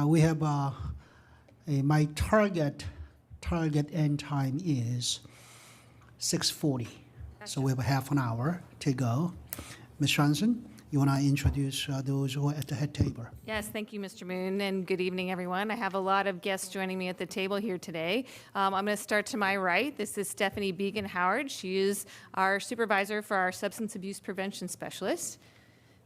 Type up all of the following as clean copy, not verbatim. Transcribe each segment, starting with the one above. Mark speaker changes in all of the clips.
Speaker 1: We have my target end time is 6:40. So we have a half an hour to go. Ms. Johnson, you want to introduce those who are at the head table?
Speaker 2: Yes, thank you, Mr. Moon, and good evening, everyone. I have a lot of guests joining me at the table here today. I'm going to start to my right. This is Stephanie Began-Howard. She is our supervisor for our substance abuse prevention specialist.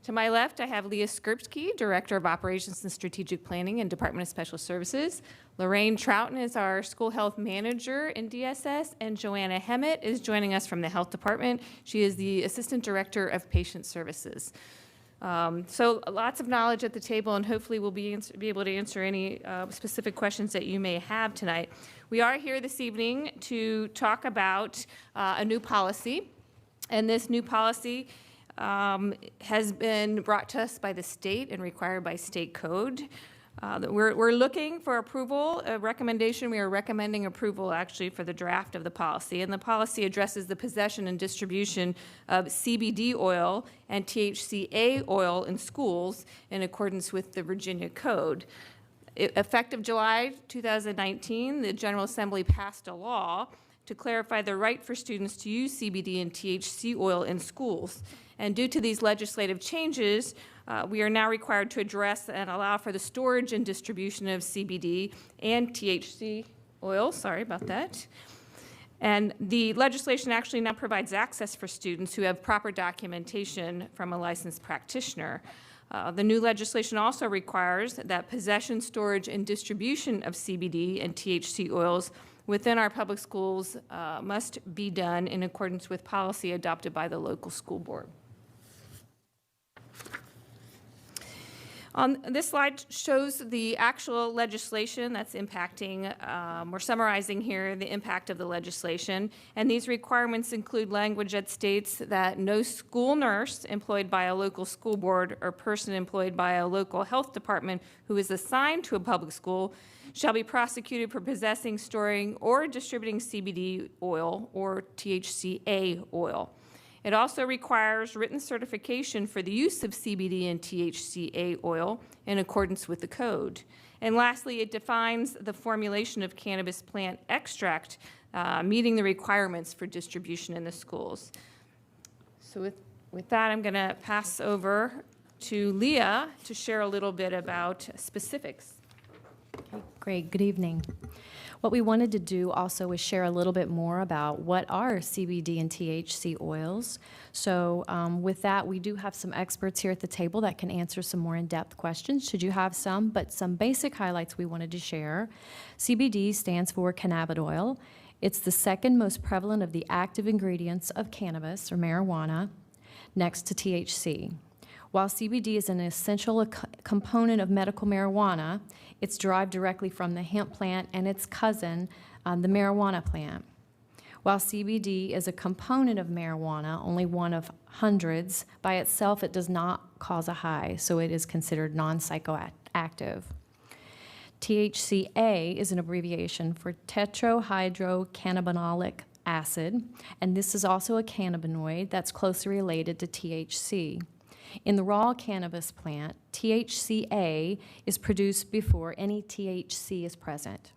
Speaker 2: To my left, I have Leah Skirpsky, Director of Operations and Strategic Planning and Department of Special Services. Lorraine Troughton is our School Health Manager in DSS, and Joanna Hemmett is joining us from the Health Department. She is the Assistant Director of Patient Services. So lots of knowledge at the table, and hopefully we'll be able to answer any specific questions that you may have tonight. We are here this evening to talk about a new policy, and this new policy has been brought to us by the state and required by state code. We're looking for approval, a recommendation. We are recommending approval actually for the draft of the policy, and the policy addresses the possession and distribution of CBD oil and THCA oil in schools in accordance with the Virginia Code. Effective July 2019, the General Assembly passed a law to clarify the right for students to use CBD and THC oil in schools. And due to these legislative changes, we are now required to address and allow for the storage and distribution of CBD and THC oil. Sorry about that. And the legislation actually now provides access for students who have proper documentation from a licensed practitioner. The new legislation also requires that possession, storage, and distribution of CBD and THC oils within our public schools must be done in accordance with policy adopted by the local school board. This slide shows the actual legislation that's impacting, we're summarizing here the impact of the legislation, and these requirements include language that states that no school nurse employed by a local school board or person employed by a local health department who is assigned to a public school shall be prosecuted for possessing, storing, or distributing CBD oil or THCA oil. It also requires written certification for the use of CBD and THCA oil in accordance with the code. And lastly, it defines the formulation of cannabis plant extract, meeting the requirements for distribution in the schools. So with that, I'm going to pass over to Leah to share a little bit about specifics.
Speaker 3: Okay, great. Good evening. What we wanted to do also is share a little bit more about what are CBD and THC oils. So with that, we do have some experts here at the table that can answer some more in-depth questions, should you have some, but some basic highlights we wanted to share. CBD stands for cannabidiol. It's the second most prevalent of the active ingredients of cannabis or marijuana, next to THC. While CBD is an essential component of medical marijuana, it's derived directly from the hemp plant and its cousin, the marijuana plant. While CBD is a component of marijuana, only one of hundreds, by itself it does not cause a high, so it is considered non-psychoactive. THCA is an abbreviation for tetrahydrocannabinolic acid, and this is also a cannabinoid that's closely related to THC. In the raw cannabis plant, THCA is produced before any THC is present.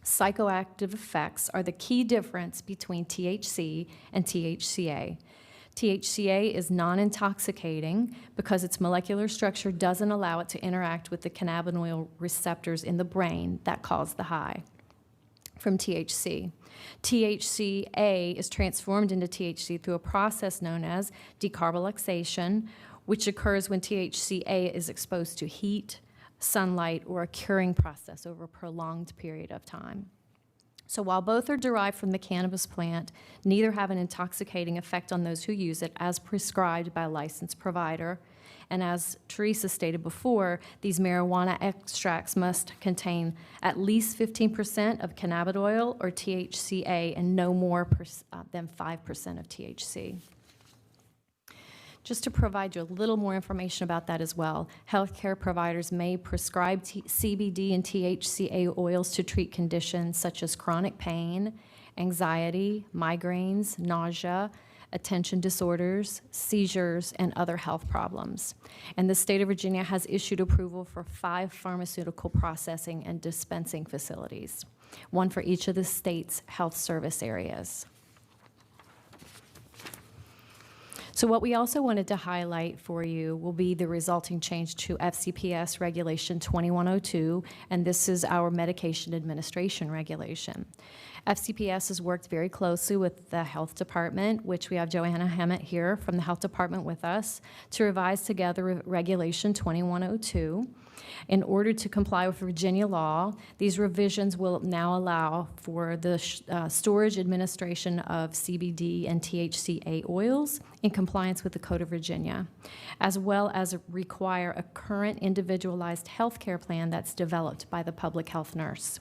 Speaker 3: Psychoactive effects are the key difference between THC and THCA. THCA is non-intoxicating because its molecular structure doesn't allow it to interact with the cannabinoid receptors in the brain that cause the high from THC. THCA is transformed into THC through a process known as decarboxylation, which occurs when THCA is exposed to heat, sunlight, or a curing process over a prolonged period of time. So while both are derived from the cannabis plant, neither have an intoxicating effect on those who use it as prescribed by a licensed provider. And as Teresa stated before, these marijuana extracts must contain at least 15% of cannabidiol or THCA and no more than 5% of THC. Just to provide you a little more information about that as well, healthcare providers may prescribe CBD and THCA oils to treat conditions such as chronic pain, anxiety, migraines, nausea, attention disorders, seizures, and other health problems. And the state of Virginia has issued approval for 5 pharmaceutical processing and dispensing facilities, one for each of the state's health service areas. So what we also wanted to highlight for you will be the resulting change to FCPS Regulation 2102, and this is our medication administration regulation. FCPS has worked very closely with the Health Department, which we have Joanna Hammett here from the Health Department with us, to revise together Regulation 2102. In order to comply with Virginia law, these revisions will now allow for the storage administration of CBD and THCA oils in compliance with the Code of Virginia, as well as require a current individualized health care plan that's developed by the public health nurse.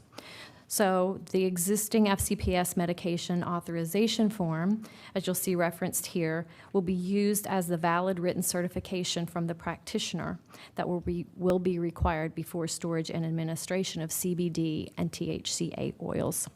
Speaker 3: So the existing FCPS medication authorization form, as you'll see referenced here, will be used as the valid written certification from the practitioner that will be required before storage and administration of CBD and THCA oils.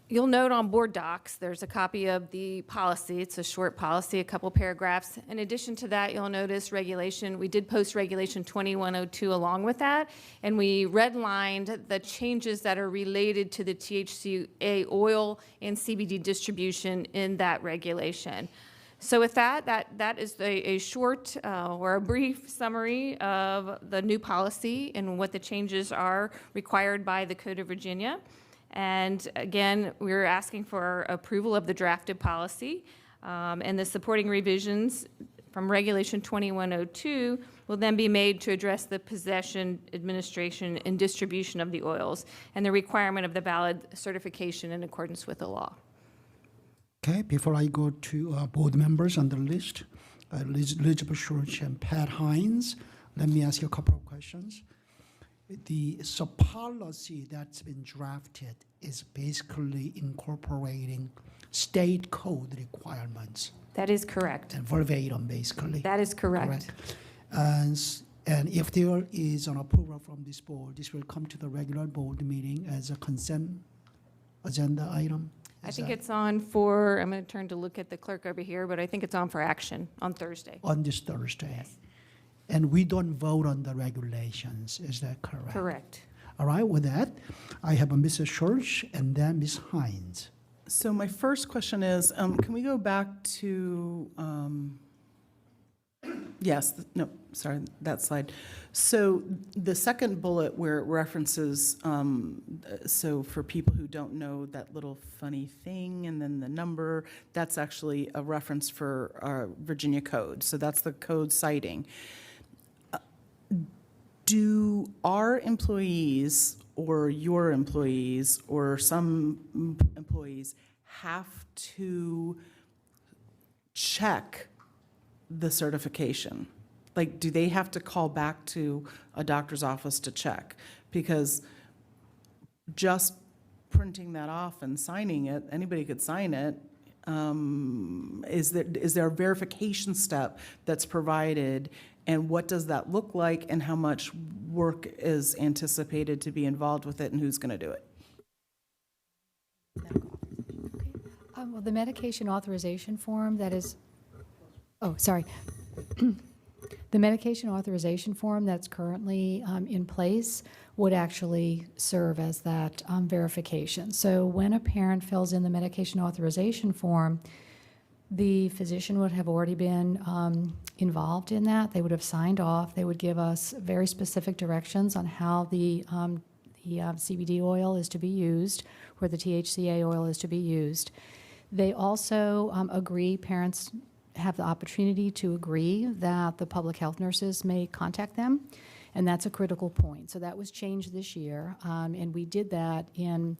Speaker 2: You'll note on board docs, there's a copy of the policy. It's a short policy, a couple paragraphs. In addition to that, you'll notice regulation. We did post Regulation 2102 along with that, and we redlined the changes that are related to the THCA oil and CBD distribution in that regulation. So with that is a short or a brief summary of the new policy and what the changes are required by the Code of Virginia. And again, we're asking for approval of the drafted policy, and the supporting revisions from Regulation 2102 will then be made to address the possession, administration, and distribution of the oils and the requirement of the valid certification in accordance with the law.
Speaker 1: Okay, before I go to board members on the list, Elizabeth Schultz and Pat Hines, let me ask you a couple of questions. The policy that's been drafted is basically incorporating state code requirements
Speaker 2: That is correct.
Speaker 1: and verbatim, basically.
Speaker 2: That is correct.
Speaker 1: And if there is an approval from this board, this will come to the regular board meeting as a consent agenda item?
Speaker 2: I think it's on for, I'm going to turn to look at the clerk over here, but I think it's on for action on Thursday.
Speaker 1: On this Thursday?
Speaker 2: Yes.
Speaker 1: And we don't vote on the regulations, is that correct?
Speaker 2: Correct.
Speaker 1: All right, with that, I have a Mrs. Schultz and then Ms. Hines.
Speaker 4: So my first question is, can we go back to, that slide. So the second bullet where it references, so for people who don't know that little funny thing and then the number, that's actually a reference for Virginia code. So that's the code citing. Do our employees or your employees or some employees have to check the certification? Like, do they have to call back to a doctor's office to check? Because just printing that off and signing it, anybody could sign it. Is there a verification step that's provided, and what does that look like, and how much work is anticipated to be involved with it, and who's going to do it?
Speaker 5: Well, the medication authorization form that is, the medication authorization form that's currently in place would actually serve as that verification. So when a parent fills in the medication authorization form, the physician would have already been involved in that. They would have signed off. They would give us very specific directions on how the CBD oil is to be used, where the THCA oil is to be used. They also agree, parents have the opportunity to agree that the public health nurses may contact them, and that's a critical point. So that was changed this year, and we did that in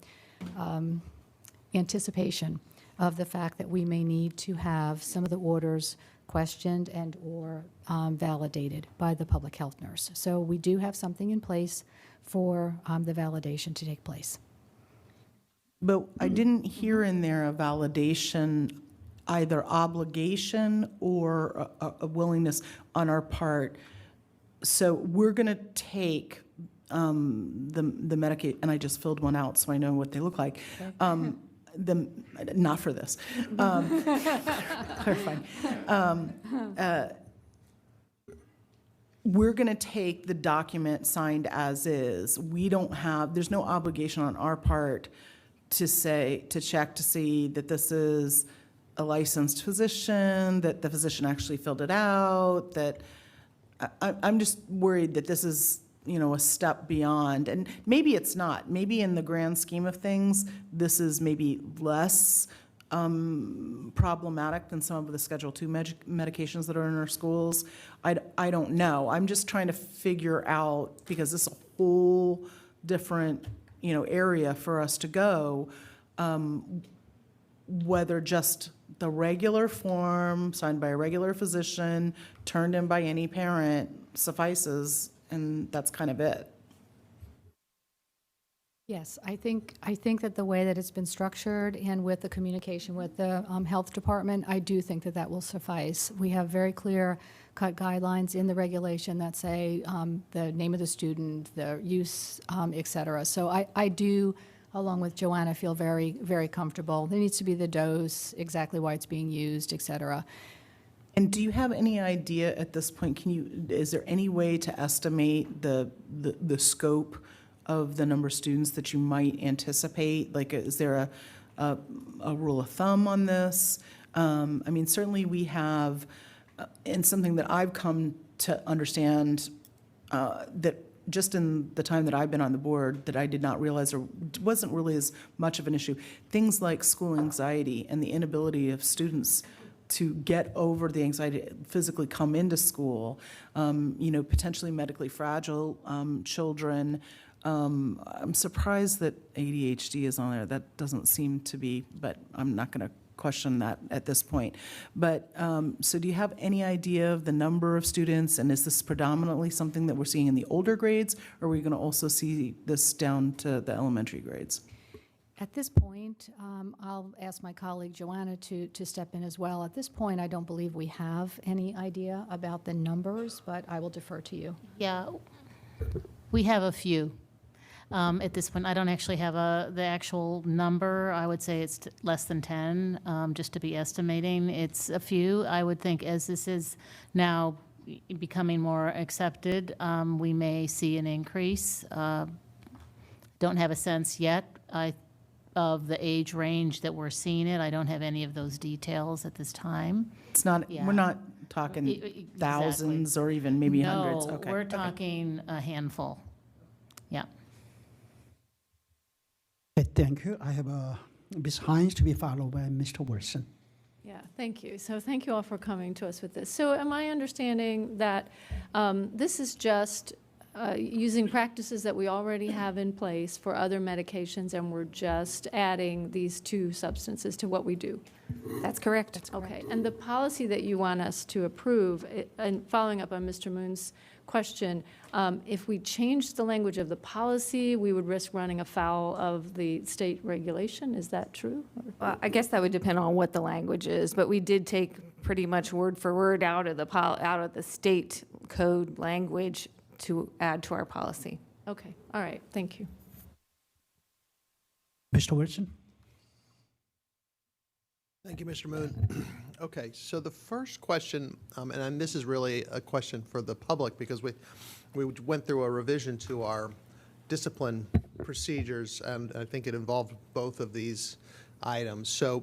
Speaker 5: anticipation of the fact that we may need to have some of the orders questioned and or validated by the public health nurse. So we do have something in place for the validation to take place.
Speaker 4: But I didn't hear in there a validation, either obligation or a willingness on our part. So we're going to take the Medicaid, and I just filled one out so I know what they look like. Not for this. Clarifying. We're going to take the document signed as is. We don't have, there's no obligation on our part to check to see that this is a licensed physician, that the physician actually filled it out, that, I'm just worried that this is, a step beyond, and maybe it's not. Maybe in the grand scheme of things, this is maybe less problematic than some of the Schedule II medications that are in our schools. I don't know. I'm just trying to figure out, because this is a whole different, area for us to go, whether just the regular form signed by a regular physician, turned in by any parent suffices, and that's kind of it.
Speaker 5: Yes, I think that the way that it's been structured and with the communication with the health department, I do think that will suffice. We have very clear cut guidelines in the regulation that say the name of the student, the use, et cetera. So I do, along with Joanna, feel very, very comfortable. There needs to be the dose, exactly why it's being used, et cetera.
Speaker 4: And do you have any idea at this point, is there any way to estimate the scope of the number of students that you might anticipate? Like, is there a rule of thumb on this? Certainly we have, and something that I've come to understand that just in the time that I've been on the board that I did not realize or wasn't really as much of an issue, things like school anxiety and the inability of students to get over the anxiety, physically come into school, potentially medically fragile children. I'm surprised that ADHD is on there. That doesn't seem to be, but I'm not going to question that at this point. But so do you have any idea of the number of students, and is this predominantly something that we're seeing in the older grades, or are we going to also see this down to the elementary grades?
Speaker 5: At this point, I'll ask my colleague Joanna to step in as well. At this point, I don't believe we have any idea about the numbers, but I will defer to you.
Speaker 6: Yeah, we have a few. At this point, I don't actually have the actual number. I would say it's less than 10, just to be estimating. It's a few. I would think as this is now becoming more accepted, we may see an increase. Don't have a sense yet of the age range that we're seeing it. I don't have any of those details at this time.
Speaker 4: It's not,
Speaker 6: Yeah.
Speaker 4: We're not talking thousands or even maybe hundreds.
Speaker 6: No,
Speaker 4: Okay.
Speaker 6: we're talking a handful. Yeah.
Speaker 1: Okay, thank you. I have Ms. Hines to be followed by Mr. Wilson.
Speaker 7: Yeah, thank you. So thank you all for coming to us with this. So am I understanding that this is just using practices that we already have in place for other medications, and we're just adding these two substances to what we do?
Speaker 2: That's correct.
Speaker 7: Okay, and the policy that you want us to approve, and following up on Mr. Moon's question, if we changed the language of the policy, we would risk running afoul of the state regulation. Is that true?
Speaker 2: Well, I guess that would depend on what the language is, but we did take pretty much word for word out of the state code language to add to our policy.
Speaker 7: Okay, all right, thank you.
Speaker 1: Mr. Wilson?
Speaker 8: Thank you, Mr. Moon. Okay, so the first question, and this is really a question for the public, because we went through a revision to our discipline procedures, and I think it involved both of these items. So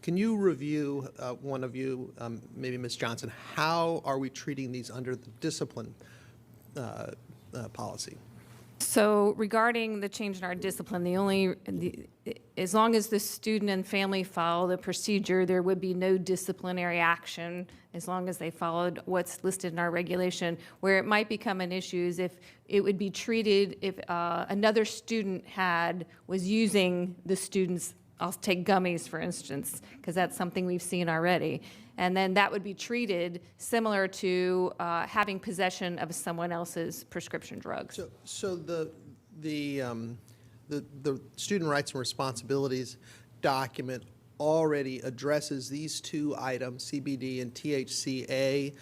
Speaker 8: can you review, one of you, maybe Ms. Johnson, how are we treating these under the discipline policy?
Speaker 2: So regarding the change in our discipline, as long as the student and family follow the procedure, there would be no disciplinary action as long as they followed what's listed in our regulation. Where it might become an issue is if it would be treated if another student was using the student's, I'll take gummies for instance, because that's something we've seen already. And then that would be treated similar to having possession of someone else's prescription drugs.
Speaker 8: So the student rights and responsibilities document already addresses these two items, CBD and THCA.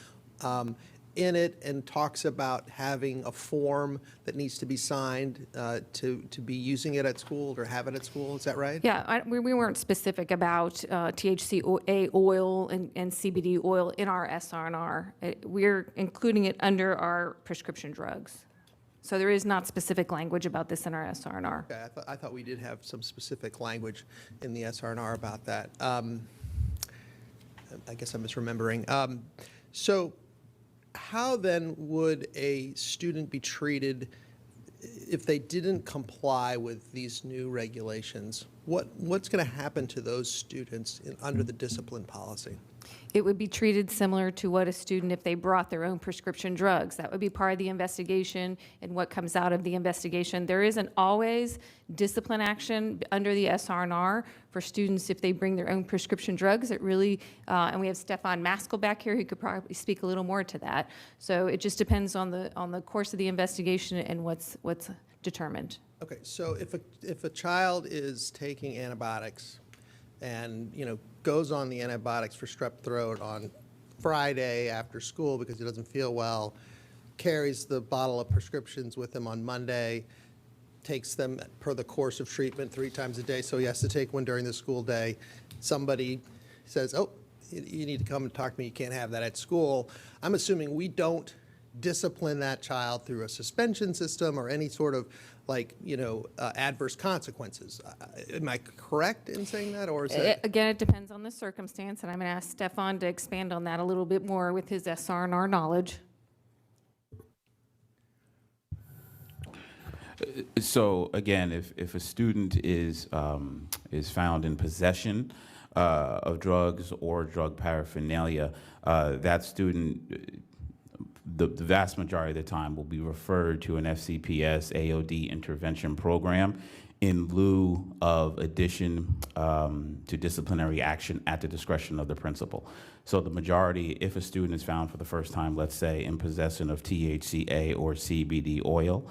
Speaker 8: in it and talks about having a form that needs to be signed to be using it at school or have it at school. Is that right?
Speaker 2: Yeah, we weren't specific about THC oil and CBD oil in our SRNR. We're including it under our prescription drugs. So there is not specific language about this in our SRNR.
Speaker 8: Okay, I thought we did have some specific language in the SRNR about that. I guess I'm misremembering. So how then would a student be treated if they didn't comply with these new regulations? What's going to happen to those students under the discipline policy?
Speaker 2: It would be treated similar to what a student, if they brought their own prescription drugs. That would be part of the investigation and what comes out of the investigation. There isn't always discipline action under the SRNR for students if they bring their own prescription drugs. It really, and we have Stefan Maskell back here who could probably speak a little more to that. So it just depends on the course of the investigation and what's determined.
Speaker 8: Okay, so if a child is taking antibiotics and, goes on the antibiotics for strep throat on Friday after school because he doesn't feel well, carries the bottle of prescriptions with him on Monday, takes them per the course of treatment 3 times a day, so he has to take one during the school day. Somebody says, oh, you need to come and talk to me, you can't have that at school. I'm assuming we don't discipline that child through a suspension system or any sort of adverse consequences. Am I correct in saying that, or is that?
Speaker 2: Again, it depends on the circumstance, and I'm going to ask Stefan to expand on that a little bit more with his SRNR knowledge.
Speaker 9: So again, if a student is found in possession of drugs or drug paraphernalia, that student, the vast majority of the time, will be referred to an FCPS AOD intervention program in lieu of addition to disciplinary action at the discretion of the principal. So the majority, if a student is found for the first time, let's say, in possession of THCA or CBD oil,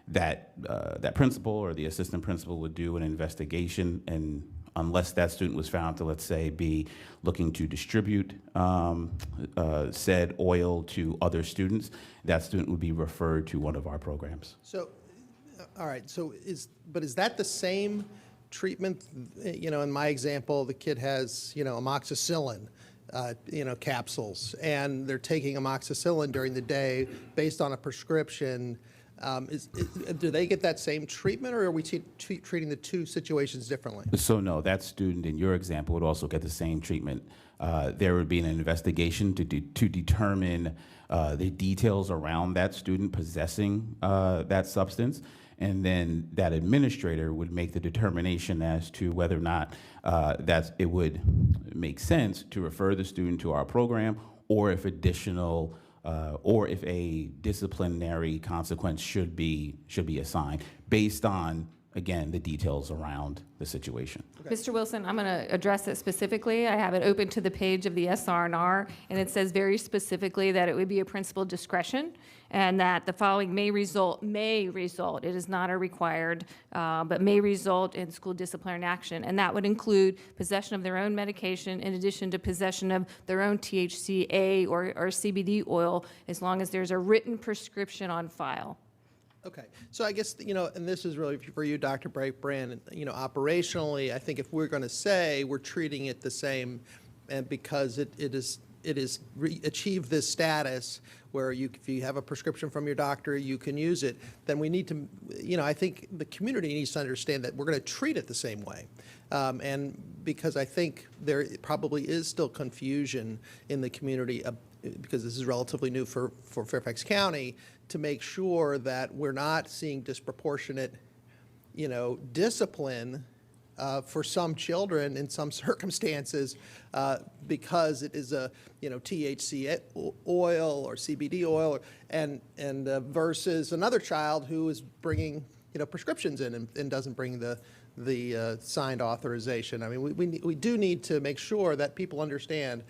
Speaker 9: that principal or the assistant principal would do an investigation, and unless that student was found to, let's say, be looking to distribute said oil to other students, that student would be referred to one of our programs.
Speaker 8: So, all right, so is that the same treatment? In my example, the kid has, amoxicillin, capsules, and they're taking amoxicillin during the day based on a prescription. Do they get that same treatment, or are we treating the two situations differently?
Speaker 9: So no, that student in your example would also get the same treatment. There would be an investigation to determine the details around that student possessing that substance, and then that administrator would make the determination as to whether or not it would make sense to refer the student to our program, or if if a disciplinary consequence should be assigned based on, again, the details around the situation.
Speaker 8: Okay.
Speaker 2: Mr. Wilson, I'm going to address it specifically. I have it open to the page of the SRNR, and it says very specifically that it would be a principal discretion, and that the following may result, it is not a required, but may result in school disciplinary action. And that would include possession of their own medication in addition to possession of their own THCA or CBD oil, as long as there's a written prescription on file.
Speaker 8: Okay, so I guess, and this is really for you, Dr. Brand, operationally, I think if we're going to say we're treating it the same, and because it is achieved this status where if you have a prescription from your doctor, you can use it, then we need to, I think the community needs to understand that we're going to treat it the same way. And because I think there probably is still confusion in the community, because this is relatively new for Fairfax County, to make sure that we're not seeing disproportionate, discipline for some children in some circumstances because it is a THC oil or CBD oil, and versus another child who is bringing prescriptions in and doesn't bring the signed authorization. I mean, we do need to make sure that people understand,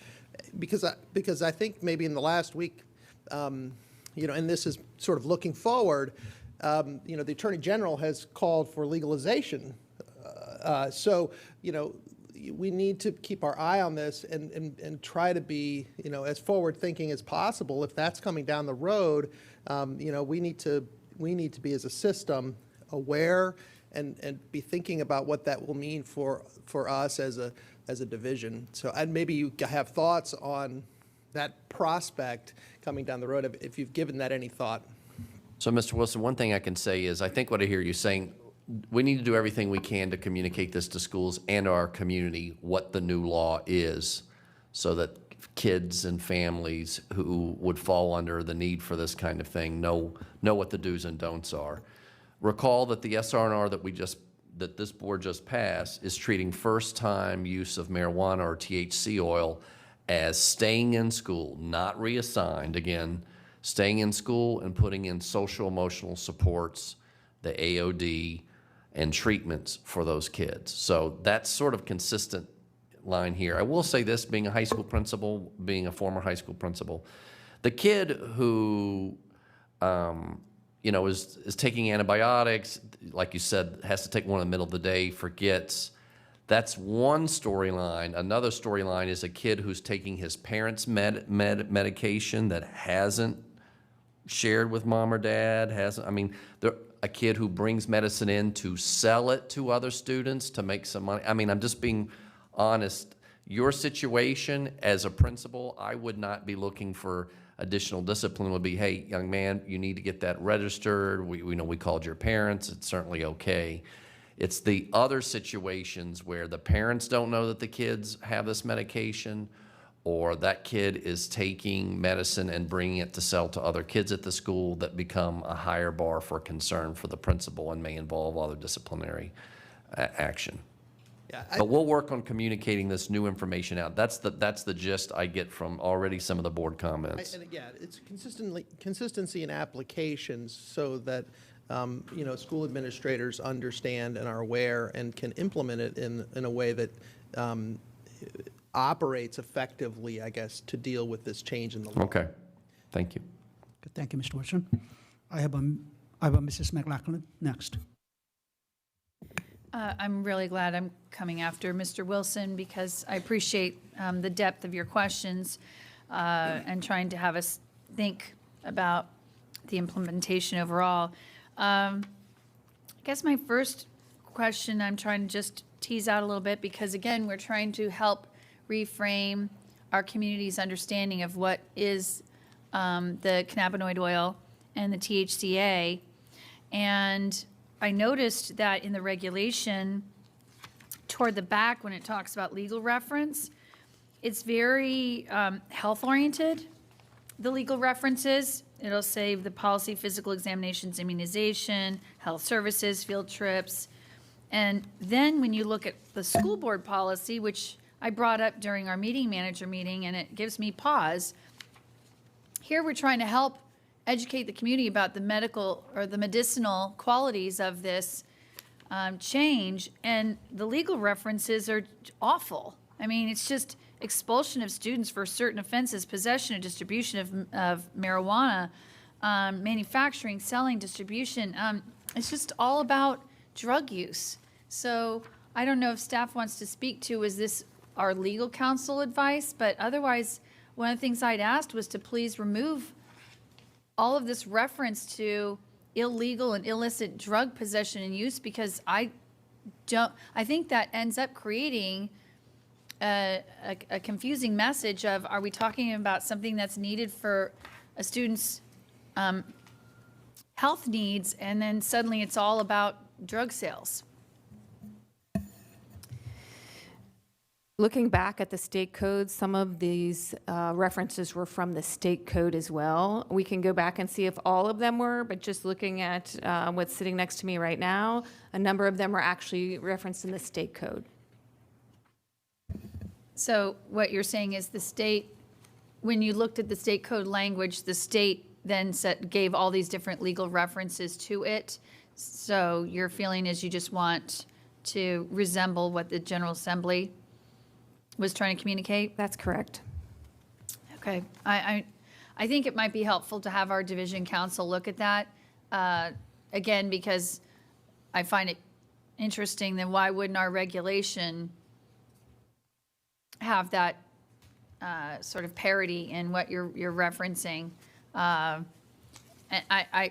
Speaker 8: because I think maybe in the last week, and this is sort of looking forward, the Attorney General has called for legalization. So, we need to keep our eye on this and try to be, as forward-thinking as possible. If that's coming down the road, we need to be, as a system, aware and be thinking about what that will mean for us as a division. So, and maybe you have thoughts on that prospect coming down the road, if you've given that any thought.
Speaker 10: So, Mr. Wilson, one thing I can say is I think what I hear you saying, we need to do everything we can to communicate this to schools and our community, what the new law is, so that kids and families who would fall under the need for this kind of thing know what the do's and don'ts are. Recall that the SR&R that this board just passed is treating first-time use of marijuana or THC oil as staying in school, not reassigned. Again, staying in school and putting in social emotional supports, the AOD, and treatments for those kids. So that's sort of consistent line here. I will say this, being a high school principal, being a former high school principal, the kid who is taking antibiotics, like you said, has to take one in the middle of the day, forgets. That's one storyline. Another storyline is a kid who's taking his parents' medication that hasn't shared with mom or dad, a kid who brings medicine in to sell it to other students to make some money. I'm just being honest. Your situation as a principal, I would not be looking for additional discipline. Would be, hey, young man, you need to get that registered. We know we called your parents. It's certainly okay. It's the other situations where the parents don't know that the kids have this medication, or that kid is taking medicine and bringing it to sell to other kids at the school, that become a higher bar for concern for the principal and may involve other disciplinary action.
Speaker 8: Yeah,
Speaker 10: But we'll work on communicating this new information out. That's the gist I get from already some of the board comments.
Speaker 8: And again, it's consistency in applications so that school administrators understand and are aware and can implement it in a way that operates effectively, I guess, to deal with this change in the law.
Speaker 10: Okay, thank you.
Speaker 1: Good, thank you, Mr. Wilson. I have a Mrs. McLachlan next.
Speaker 11: I'm really glad I'm coming after Mr. Wilson because I appreciate the depth of your questions and trying to have us think about the implementation overall. I guess my first question I'm trying to just tease out a little bit because, again, we're trying to help reframe our community's understanding of what is the cannabinoid oil and the THCA. And I noticed that in the regulation, toward the back, when it talks about legal reference, it's very health-oriented, the legal references. It'll say the policy, physical examinations, immunization, health services, field trips. And then when you look at the school board policy, which I brought up during our meeting manager meeting, and it gives me pause, here we're trying to help educate the community about the medical or the medicinal qualities of this change, and the legal references are awful. It's just expulsion of students for certain offenses, possession and distribution of marijuana, manufacturing, selling, distribution. It's just all about drug use. So I don't know if staff wants to speak to, is this our legal counsel advice? But otherwise, one of the things I'd asked was to please remove all of this reference to illegal and illicit drug possession and use, because I think that ends up creating a confusing message of, are we talking about something that's needed for a student's health needs, and then suddenly it's all about drug sales?
Speaker 2: Looking back at the state codes, some of these references were from the state code as well. We can go back and see if all of them were, but just looking at what's sitting next to me right now, a number of them are actually referenced in the state code.
Speaker 11: So what you're saying is the state, when you looked at the state code language, the state then gave all these different legal references to it. So your feeling is you just want to resemble what the General Assembly was trying to communicate?
Speaker 2: That's correct.
Speaker 11: Okay. I think it might be helpful to have our division counsel look at that. Again, because I find it interesting, then why wouldn't our regulation have that sort of parity in what you're referencing. And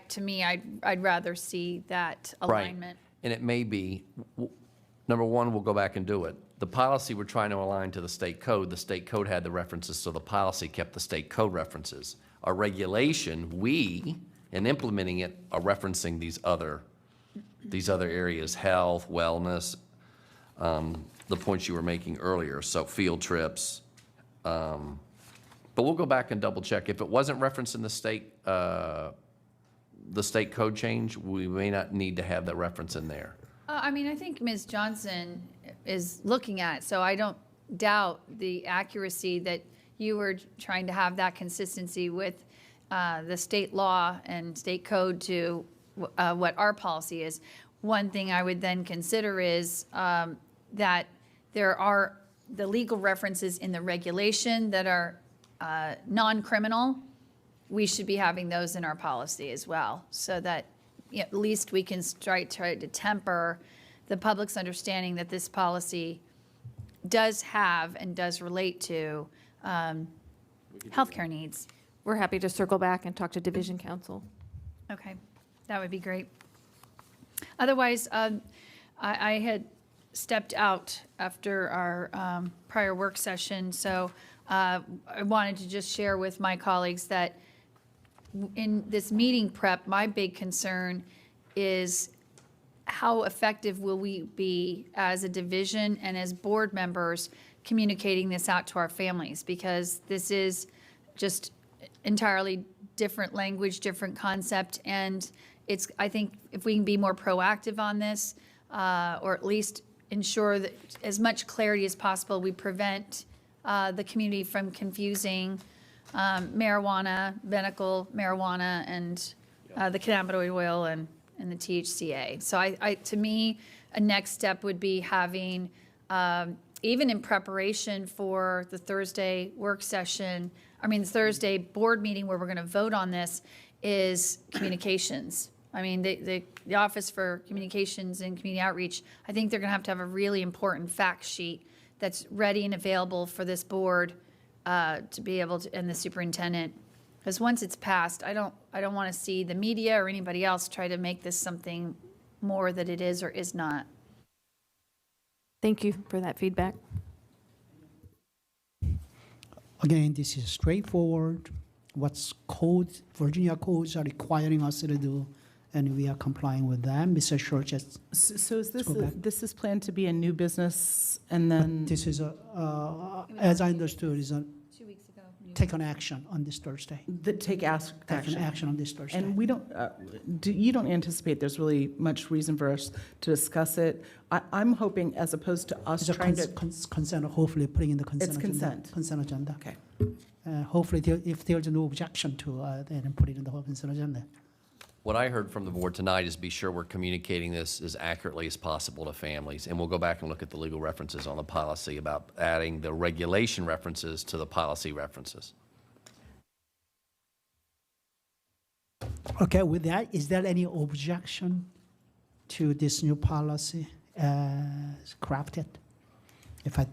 Speaker 11: to me, I'd rather see that alignment.
Speaker 10: And it may be, number one, we'll go back and do it. The policy we're trying to align to the state code had the references, so the policy kept the state code references. Our regulation, in implementing it, are referencing these other areas, health, wellness, the points you were making earlier, so field trips. But we'll go back and double check. If it wasn't referenced in the state code change, we may not need to have that reference in there.
Speaker 11: I mean, I think Ms. Johnson is looking at, so I don't doubt the accuracy that you were trying to have that consistency with the state law and state code to what our policy is. One thing I would then consider is that there are the legal references in the regulation that are non-criminal. We should be having those in our policy as well, so that at least we can try to temper the public's understanding that this policy does have and does relate to healthcare needs.
Speaker 2: We're happy to circle back and talk to Division Council.
Speaker 11: Okay, that would be great. Otherwise, I had stepped out after our prior work session, so I wanted to just share with my colleagues that in this meeting prep, my big concern is how effective will we be as a division and as board members communicating this out to our families, because this is just entirely different language, different concept, and I think if we can be more proactive on this, or at least ensure that as much clarity as possible, we prevent the community from confusing marijuana, medical marijuana, and the cannabinoid oil and the THCA. So to me, a next step would be having, even in preparation for the Thursday work session, Thursday board meeting where we're going to vote on this, is communications. I mean, the Office for Communications and Community Outreach, I think they're going to have a really important fact sheet that's ready and available for this board to be able to, and the superintendent, because once it's passed, I don't want to see the media or anybody else try to make this something more that it is or is not.
Speaker 2: Thank you for that feedback.
Speaker 1: Again, this is straightforward. What's Virginia codes are requiring us to do, and we are complying with them. Mr. Short, just
Speaker 4: So is
Speaker 1: go back.
Speaker 4: this is planned to be a new business, and then?
Speaker 1: this is as I understood, is
Speaker 11: 2 weeks ago.
Speaker 1: take an action on this Thursday.
Speaker 4: Take
Speaker 1: Take an
Speaker 4: action.
Speaker 1: action on this Thursday.
Speaker 4: And we don't, you don't anticipate there's really much reason for us to discuss it? I'm hoping, as opposed to us
Speaker 1: It's a
Speaker 4: trying to.
Speaker 1: consent, hopefully putting in the consent
Speaker 4: It's
Speaker 1: agenda.
Speaker 4: consent.
Speaker 1: Consent agenda.
Speaker 4: Okay.
Speaker 1: Hopefully, if there's no objection to, then put it in the whole consent agenda.
Speaker 10: What I heard from the board tonight is be sure we're communicating this as accurately as possible to families. And we'll go back and look at the legal references on the policy about adding the regulation references to the policy references.
Speaker 1: Okay, with that, is there any objection to this new policy as crafted? If I